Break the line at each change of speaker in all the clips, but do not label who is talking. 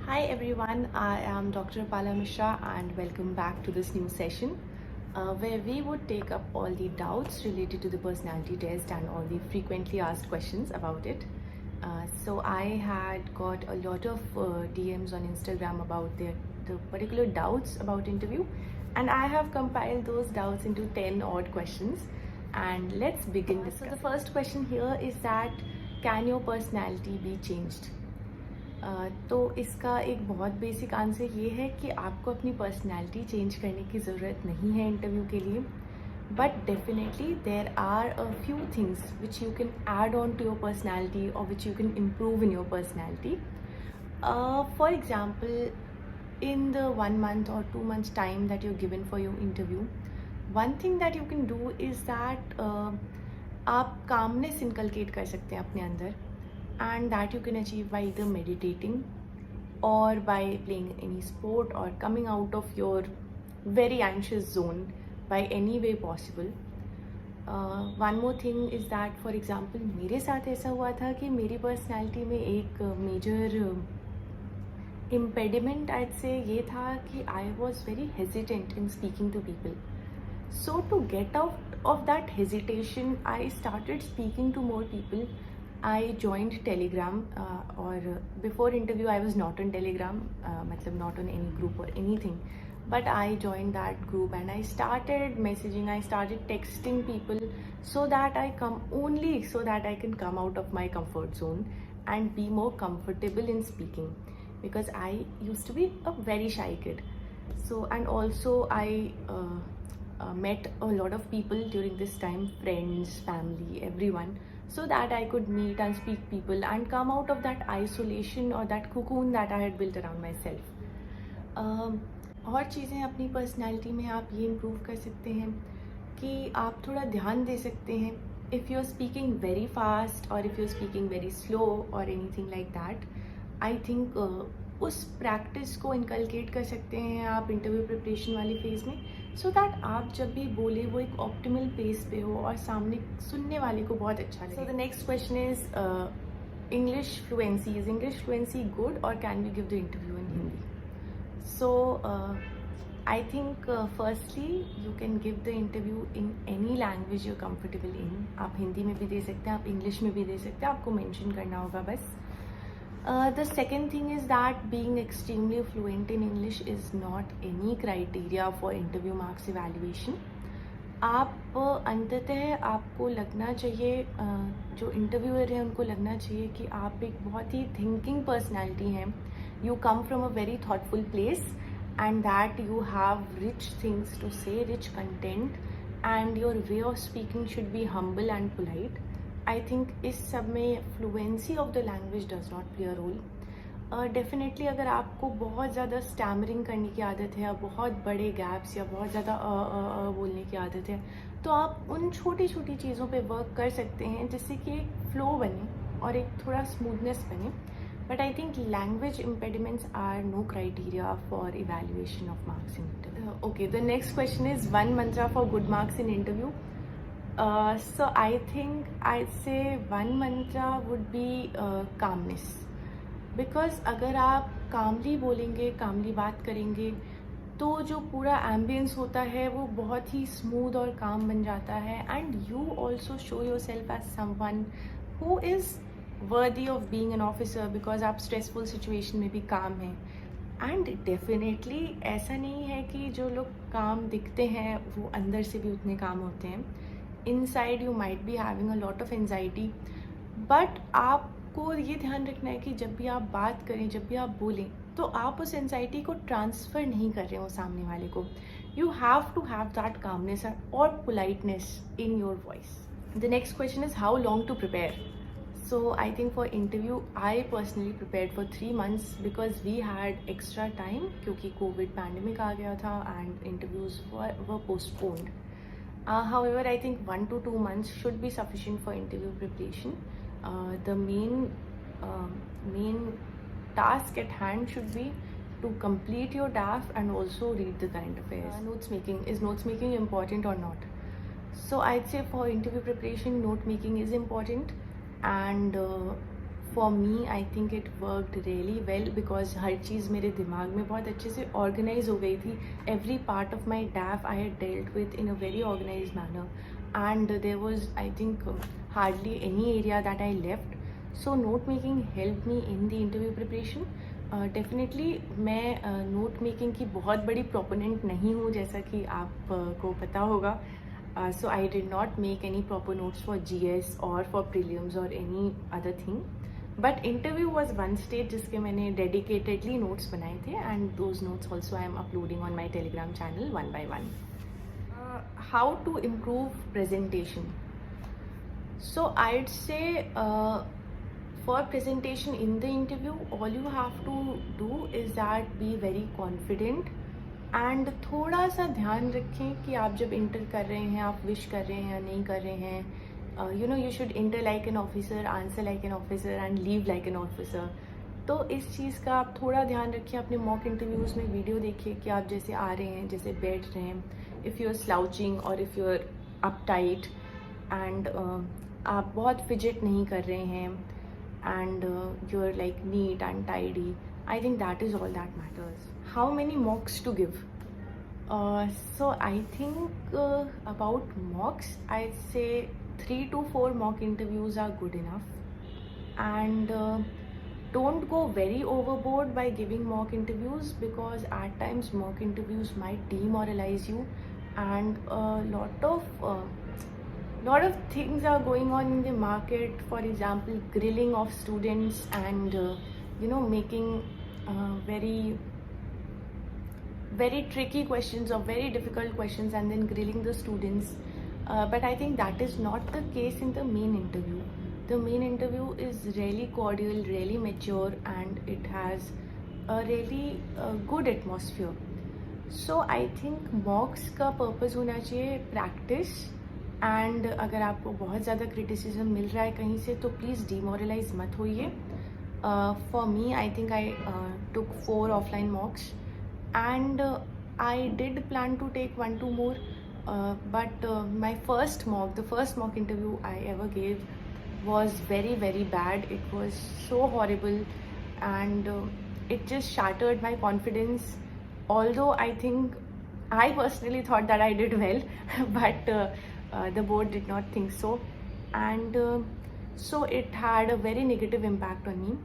Hi everyone, I am Dr. Pala Mishra and welcome back to this new session where we would take up all the doubts related to the personality test and all the frequently asked questions about it. So I had got a lot of DMs on Instagram about the particular doubts about interview, and I have compiled those doubts into 10 odd questions, and let's begin discussing. So the first question here is that can your personality be changed? तो इसका एक बहुत basic answer ये है कि आपको अपनी personality change करने की ज़रूरत नहीं है इंटरव्यू के लिए, but definitely there are a few things which you can add on to your personality और which you can improve in your personality. For example, in the 1 month or 2 months time that you're given for your interview, one thing that you can do is that आप calmness inculcate कर सकते हैं अपने अंदर, and that you can achieve by either meditating or by playing any sport or coming out of your very anxious zone by any way possible. One more thing is that, for example, मेरे साथ ऐसा हुआ था कि मेरी personality में एक major impediment I'd say ये था कि I was very hesitant in speaking to people. So to get out of that hesitation, I started speaking to more people. I joined Telegram, or before interview I was not on Telegram, मतलब not on any group or anything, but I joined that group and I started messaging, I started texting people so that I can come out of my comfort zone and be more comfortable in speaking, because I used to be a very shy kid. So, and also I met a lot of people during this time, friends, family, everyone, so that I could meet and speak people and come out of that isolation or that cocoon that I had built around myself. और चीज़ें अपनी personality में आप ये improve कर सकते हैं कि आप थोड़ा ध्यान दे सकते हैं. If you are speaking very fast और if you are speaking very slow और anything like that, I think उस प्रैक्टिस को इनकलकेट कर सकते हैं आप इंटरव्यू प्रिपरेशन वाली फेज़ में, सो दैट आप जब भी बोले वो एक ऑप्टिमल पेस पे हो और सामने सुनने वाले को बहुत अच्छा लगे. So the next question is English fluency. Is English fluency good, or can we give the interview in Hindi? So I think firstly you can give the interview in any language you're comfortable in. आप हिंदी में भी दे सकते हैं, आप English में भी दे सकते हैं, आपको मेंशन करना होगा बस. The second thing is that being extremely fluent in English is not any criteria for interview marks evaluation. आप अंततः आपको लगना चाहिए, जो इंटरव्यूअर हैं उनको लगना चाहिए कि आप एक बहुत ही थिंकिंग पर्सनैलिटी हैं. You come from a very thoughtful place and that you have rich things to say, rich content, and your way of speaking should be humble and polite. I think इस सब में fluency of the language does not play a role. Definitely अगर आपको बहुत ज़्यादा stammering करने की आदत है या बहुत बड़े गैप्स या बहुत ज़्यादा बोलने की आदत है, तो आप उन छोटी छोटी चीज़ों पे वर्क कर सकते हैं जिससे कि एक फ्लो बने और एक थोड़ा स्मूथनेस बने. But I think language impediments are no criteria for evaluation of marks in interview. Okay, the next question is one mantra for good marks in interview. So I think I'd say one mantra would be calmness. Because अगर आप calmly बोलेंगे, calmly बात करेंगे, तो जो पूरा ambience होता है वो बहुत ही smooth और calm बन जाता है, and you also show yourself as someone who is worthy of being an officer, because आप stressful situation में भी calm हैं. And definitely ऐसा नहीं है कि जो लोग calm दिखते हैं वो अंदर से भी उतने calm होते हैं. Inside you might be having a lot of anxiety, but आपको ये ध्यान रखना है कि जब भी आप बात करें, जब भी आप बोलें, तो आप उस एंजाइटी को ट्रांसफ़र नहीं कर रहे हो सामने वाले को. You have to have that calmness और politeness in your voice. The next question is how long to prepare. So I think for interview I personally prepared for 3 months because we had extra time, क्योंकि covid pandemic आ गया था and interviews were postponed. However, I think 1 to 2 months should be sufficient for interview preparation. The main task at hand should be to complete your DAF and also read the current affairs. Notes making important or not? So I'd say for interview preparation, note making is important, and for me I think it worked really well because हर चीज़ मेरे दिमाग में बहुत अच्छे से organise हो गई थी. Every part of my DAF I had dealt with in a very organise manner and there was I think hardly any area that I left. So note making help me in the interview preparation. Definitely मैं note making की बहुत बड़ी proponent नहीं हूँ, जैसा कि आपको पता होगा. So I did not make any proper notes for GS or for prelims or any other thing. But interview was one stage जिसके मैंने dedicatedly notes बनाए थे and those notes also I am uploading on my Telegram channel one by one. How to improve presentation? So I'd say for presentation in the interview, all you have to do is that be very confident. And थोड़ा सा ध्यान रखें कि आप जब inter कर रहे हैं आप विश कर रहे हैं या नहीं कर रहे हैं. You know, you should inter like an officer, answer like an officer and leave like an officer. तो इस चीज़ का आप थोड़ा ध्यान रखिए. अपने मॉक इंटरव्यूज़ में वीडियो देखिए कि आप जैसे आ रहे हैं, जैसे बैठ रहे हैं, इफ़ यू आर स्लाउचिंग और if you are up tight and आप बहुत फिजिट नहीं कर रहे हैं and you are like neat and tidy. I think that is all that matters. How many mocks to give? So I think about mocks, I'd say 3 to 4 mock interviews are good enough. And don't go very overboard by giving mock interviews because at times mock interviews might demoralize you and a lot of things are going on in the market. For example, grilling of students and making very tricky questions or very difficult questions and then grilling the students. But I think that is not the case in the main interview. The main interview is really cordial, really mature, and it has a really good atmosphere. So I think mocks का purpose होना चाहिए practice. And अगर आपको बहुत ज़्यादा criticism मिल रहा है कहीं से तो please demoralize मत होइए. For me, I think I took 4 offline mocks and I did plan to take 1-2 more. But my first mock, the first mock interview I ever gave was very, very bad. It was so horrible and it just shattered my confidence. Although I think I personally thought that I did well, but the board did not think so. And so it had a very negative impact on me.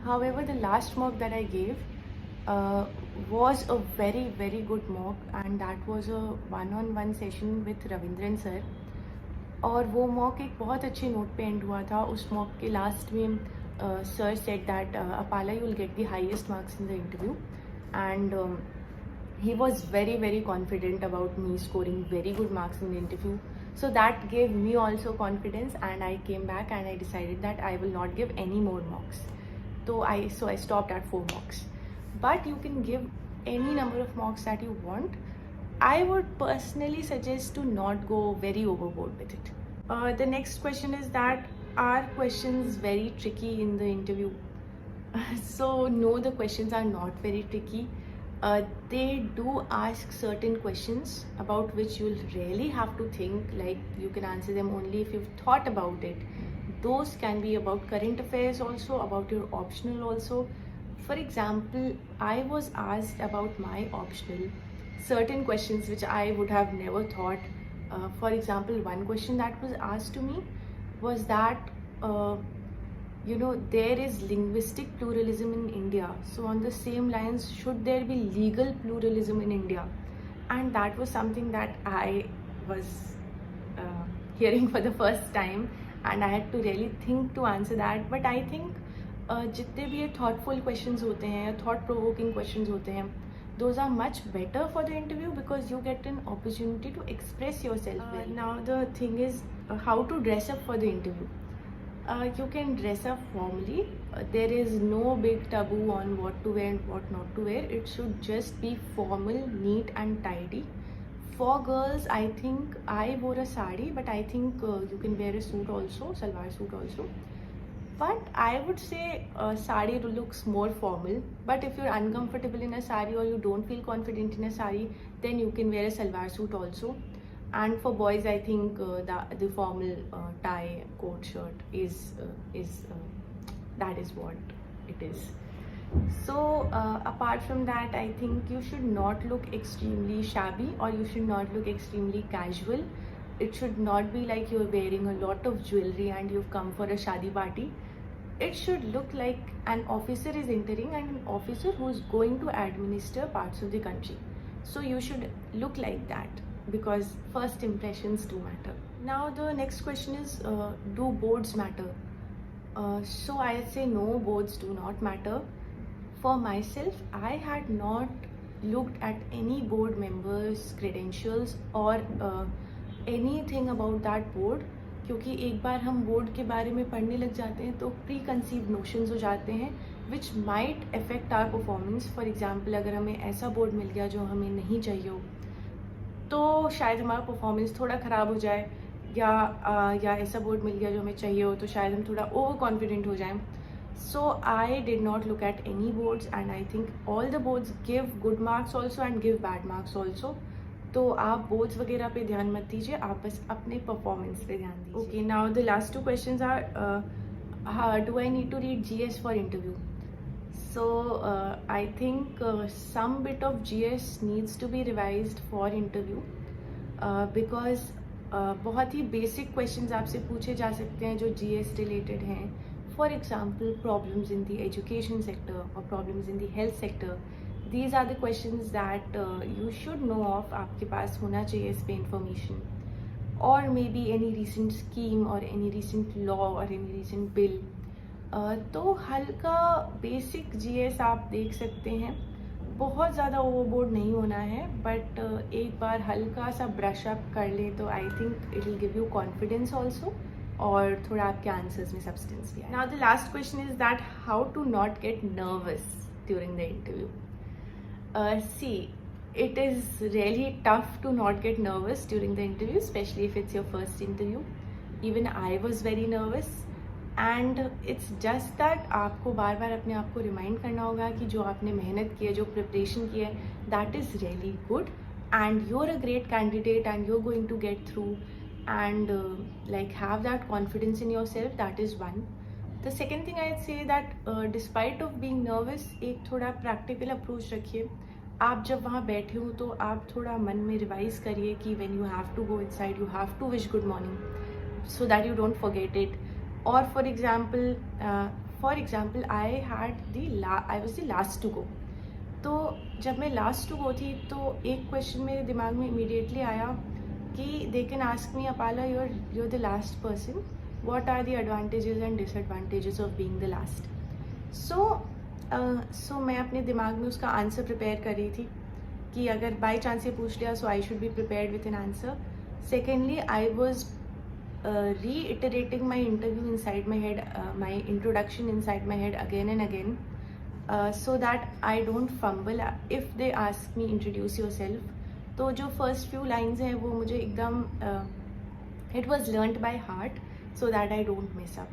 However, the last mock that I gave was a very, very good mock and that was a one-on-one session with Ravindran sir. और वो mock एक बहुत अच्छे note पे and हुआ था. उस mock के लास्ट में sir said that Apala you will get the highest marks in the interview and he was very, very confident about me scoring very good marks in the interview. So that gave me also confidence and I came back and I decided that I will not give any more mocks. So I stopped at 4 mocks. But you can give any number of mocks that you want. I would personally suggest to not go very overboard with it. The next question is that are questions very tricky in the interview? So no, the questions are not very tricky. They do ask certain questions about which you'll really have to think, like you can answer them only if you've thought about it. Those can be about current affairs also, about your optional also. For example, I was asked about my optional certain questions which I would have never thought. For example, one question that was asked to me was that there is linguistic pluralism in India. So on the same lines, should there be legal pluralism in India? And that was something that I was hearing for the first time and I had to really think to answer that. But I think जितने भी ये thoughtful questions होते हैं, thought provoking questions होते हैं, those are much better for the interview because you get an opportunity to express yourself well. Now the thing is how to dress up for the interview. You can dress up formally. There is no big taboo on what to wear and what not to wear. It should just be formal, neat and tidy. For girls, I think I wore a sari, but I think you can wear a suit also, salwar suit also. But I would say sari looks more formal. But if you're uncomfortable in a sari or you don't feel confident in a sari, then you can wear a salwar suit also. And for boys, I think the formal tie, coat, shirt is that is what it is. So apart from that, I think you should not look extremely shabby, or you should not look extremely casual. It should not be like you're wearing a lot of jewelry and you've come for a shadi party. It should look like an officer is entering, and an officer who is going to administer parts of the country. So you should look like that, because first impressions do matter. Now the next question is, do boards matter? So I say no, boards do not matter. For myself, I had not looked at any board members' credentials or anything about that board, क्योंकि एक बार हम board के बारे में पढ़ने लग जाते हैं तो प्री कंसीव नोशंस हो जाते हैं which might affect our performance. For example, अगर हमें ऐसा बोर्ड मिल गया जो हमें नहीं चाहिए हो, तो शायद हमारा परफॉर्मेंस थोड़ा ख़राब हो जाए, या ऐसा बोर्ड मिल गया जो हमें चाहिए हो तो शायद हम थोड़ा ओवर कॉन्फिडेंट हो जाएं. So I did not look at any boards, and I think all the boards give good marks also and give bad marks also. तो आप बोर्ड्स वगैरह पे ध्यान मत दीजिए, आप बस अपने परफॉर्मेंस पे ध्यान दीजिए. Okay, now the last two questions are, do I need to read GS for interview? So I think some bit of GS needs to be revised for interview, because बहुत ही बेसिक क्वेश्चंस आपसे पूछे जा सकते हैं जो GS related हैं. For example, problems in the education sector or problems in the health sector. These are the questions that you should know of. आपके पास होना चाहिए इस पे information. Or maybe any recent scheme or any recent law or any recent bill. तो हल्का basic GS आप देख सकते हैं. बहुत ज़्यादा ओवरबोर्ड नहीं होना है, बट एक बार हल्का सा ब्रश अप कर ले तो I think it will give you confidence also, और थोड़ा आपके आंसर्स में सब्सटेंस भी है. Now the last question is that how to not get nervous during the interview. See, it is really tough to not get nervous during the interview, especially if it's your first interview. Even I was very nervous, and it's just that आपको बार बार अपने आप को remind करना होगा कि जो आपने मेहनत की है, जो प्रिपरेशन की है, that is really good, and you're a great candidate and you're going to get through, and like have that confidence in yourself. That is one. The second thing I'd say that despite of being nervous, एक थोड़ा practical approach रखिए. आप जब वहाँ बैठे हो तो आप थोड़ा मन में रिवाइज करिए कि when you have to go inside, you have to wish good morning so that you don't forget it. Or for example, I was the last to go. तो जब मैं last to go थी तो एक question मेरे दिमाग में immediately आया कि they can ask me, Apala, you're the last person. What are the advantages and disadvantages of being the last? So मैं अपने दिमाग में उसका आंसर प्रिपेयर कर रही थी कि अगर बाई चांस ये पूछ लिया, so I should be prepared with an answer. Secondly, I was reiterating my interview inside my head, my introduction inside my head again and again, so that I don't fumble if they ask me introduce yourself. तो जो first few lines हैं वो मुझे एकदम it was learnt by heart so that I don't mess up.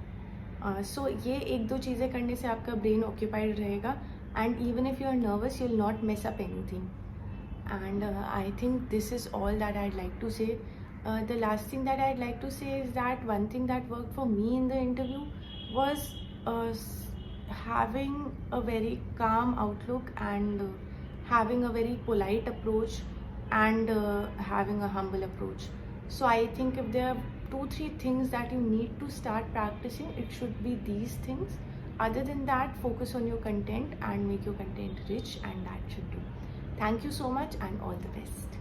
So ये एक दो चीज़ें करने से आपका brain occupied रहेगा, and even if you are nervous, you will not mess up anything. And I think this is all that I'd like to say. The last thing that I'd like to say is that one thing that worked for me in the interview was having a very calm outlook, and having a very polite approach, and having a humble approach. So I think if there are 2-3 things that you need to start practicing, it should be these things. Other than that, focus on your content and make your content rich, and that should do. Thank you so much, and all the best.